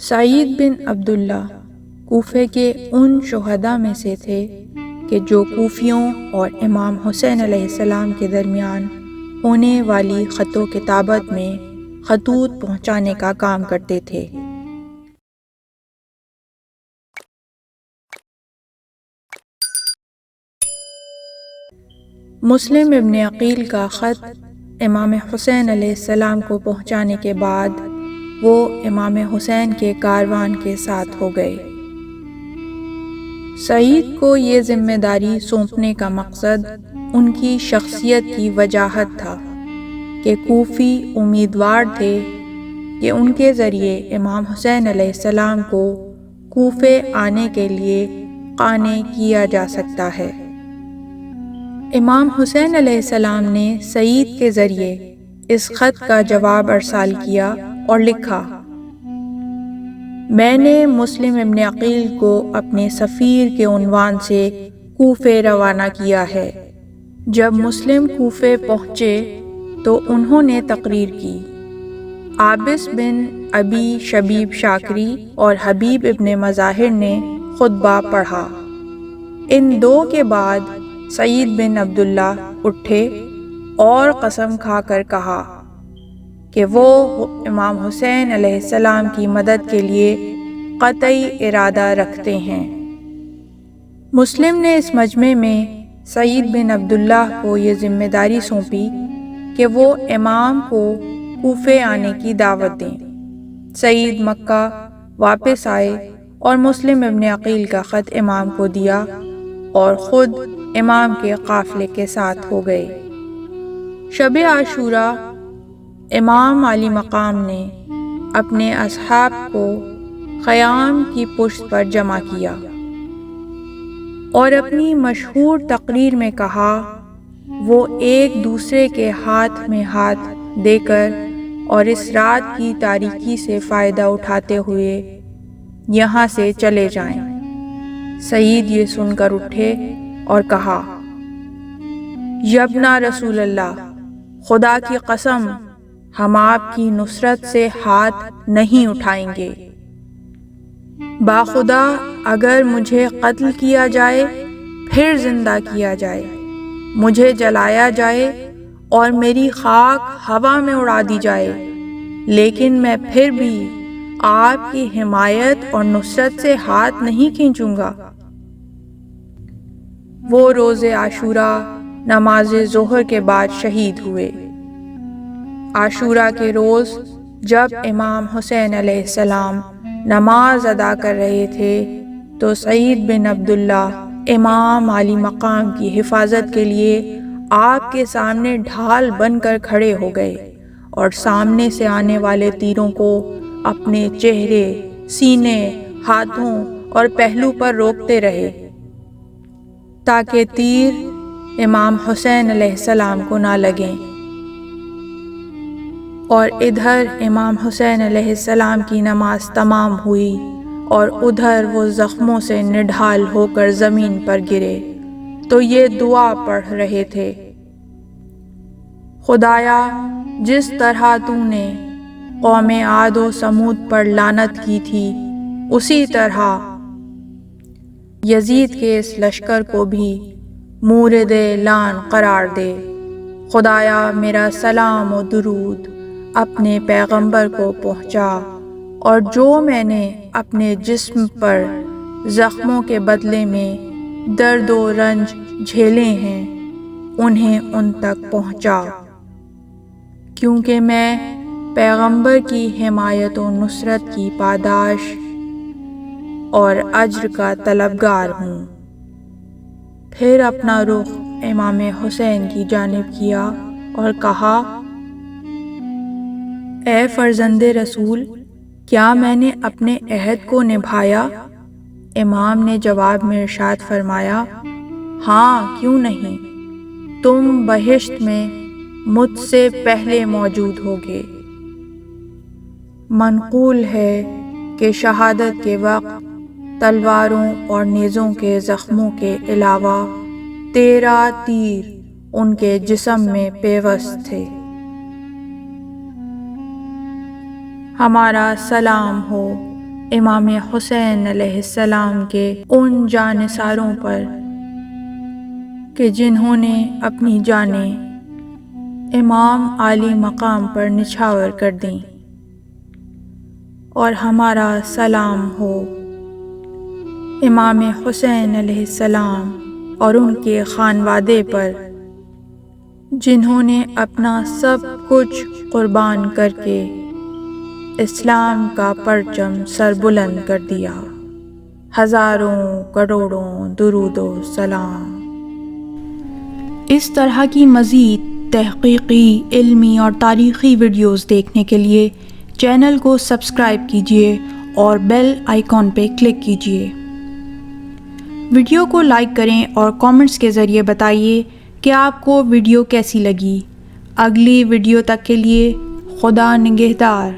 سعید بن عبداللہ کوفے کے ان شہداء میں سے تھے کہ جو کوفیوں اور امام حسین علیہ السلام کے درمیان ہونے والی خط و کتابت میں خطوط پہنچانے کا کام کرتے تھے۔ مسلم ابن عقیل کا خط امام حسین علیہ السلام کو پہنچانے کے بعد وہ امام حسین کے کاروان کے ساتھ ہو گئے۔ سعید کو یہ ذمہ داری سونپنے کا مقصد ان کی شخصیت کی وجاہت تھا کہ کوفی امیدوار تھے کہ ان کے ذریعے امام حسین علیہ السلام کو کوفے آنے کے لیے قانع کیا جا سکتا ہے۔ امام حسین علیہ السلام نے سعید کے ذریعے اس خط کا جواب ارسال کیا اور لکھا، میں نے مسلم ابن عقیل کو اپنے سفیر کے عنوان سے کوفے روانہ کیا ہے۔ جب مسلم کوفے پہنچے تو انہوں نے تقریر کی۔ عابس بن ابی شبیب شاکری اور حبیب ابن مظاہر نے خطبہ پڑھا۔ ان دو کے بعد سعید بن عبداللہ اٹھے اور قسم کھا کر کہا کہ وہ امام حسین علیہ السلام کی مدد کے لیے قطعی ارادہ رکھتے ہیں۔ مسلم نے اس مجمع میں سعید بن عبداللہ کو یہ ذمہ داری سونپی کہ وہ امام کو کوفے آنے کی دعوت دیں۔ سعید مکہ واپس آئے اور مسلم ابن عقیل کا خط امام کو دیا اور خود امام کے قافلے کے ساتھ ہو گئے۔ شب عاشوراء امام علی مقام نے اپنے اصحاب کو خیام کی پشت پر جمع کیا اور اپنی مشہور تقریر میں کہا، وہ ایک دوسرے کے ہاتھ میں ہاتھ دے کر اور اس رات کی تاریکی سے فائدہ اٹھاتے ہوئے یہاں سے چلے جائیں۔ سعید یہ سن کر اٹھے اور کہا، یبنا رسول اللہ، خدا کی قسم ہم آپ کی نصرت سے ہاتھ نہیں اٹھائیں گے۔ باخدا اگر مجھے قتل کیا جائے پھر زندہ کیا جائے، مجھے جلایا جائے اور میری خاک ہوا میں اڑا دی جائے، لیکن میں پھر بھی آپ کی حمایت اور نصرت سے ہاتھ نہیں کھینچوں گا۔ وہ روز عاشوراء نماز ظہر کے بعد شہید ہوئے۔ عاشوراء کے روز جب امام حسین علیہ السلام نماز ادا کر رہے تھے تو سعید بن عبداللہ امام علی مقام کی حفاظت کے لیے آپ کے سامنے ڈھال بن کر کھڑے ہو گئے اور سامنے سے آنے والے تیروں کو اپنے چہرے، سینے، ہاتھوں اور پہلو پر روکتے رہے تاکہ تیر امام حسین علیہ السلام کو نہ لگیں، اور ادھر امام حسین علیہ السلام کی نماز تمام ہوئی اور ادھر وہ زخموں سے نڈھال ہو کر زمین پر گرے تو یہ دعا پڑھ رہے تھے، خدایا جس طرح تو نے قوم عاد و سمود پر لعنت کی تھی اسی طرح یزید کے اس لشکر کو بھی مورد لعن قرار دے۔ خدایا میرا سلام و درود اپنے پیغمبر کو پہنچا، اور جو میں نے اپنے جسم پر زخموں کے بدلے میں درد و رنج جھیلے ہیں انہیں ان تک پہنچا، کیونکہ میں پیغمبر کی حمایت و نصرت کی پاداش اور اجر کا طلبگار ہوں۔ پھر اپنا رخ امام حسین کی جانب کیا اور کہا، اے فرزند رسول، کیا میں نے اپنے عہد کو نبھایا؟ امام نے جواب میں ارشاد فرمایا، ہاں کیوں نہیں، تم بہشت میں مجھ سے پہلے موجود ہوگے۔ منقول ہے کہ شہادت کے وقت تلواروں اور نیزوں کے زخموں کے علاوہ 13 تیر ان کے جسم میں پیوست تھے۔ ہمارا سلام ہو امام حسین علیہ السلام کے ان جانثاروں پر کہ جنہوں نے اپنی جانیں امام عالی مقام پر نچھاور کر دیں، اور ہمارا سلام ہو امام حسین علیہ السلام اور ان کے خانوادے پر جنہوں نے اپنا سب کچھ قربان کر کے اسلام کا پرچم سر بلند کر دیا۔ ہزاروں کروڑوں درود و سلام۔ اس طرح کی مزید تحقیقی، علمی اور تاریخی ویڈیوز دیکھنے کے لیے چینل کو سبسکرائب کیجیے اور بیل آئیکن پہ کلک کیجیے۔ ویڈیو کو لائک کریں اور کامنٹس کے ذریعے بتائیے کہ آپ کو ویڈیو کیسی لگی۔ اگلی ویڈیو تک کے لیے خدا نگہدار۔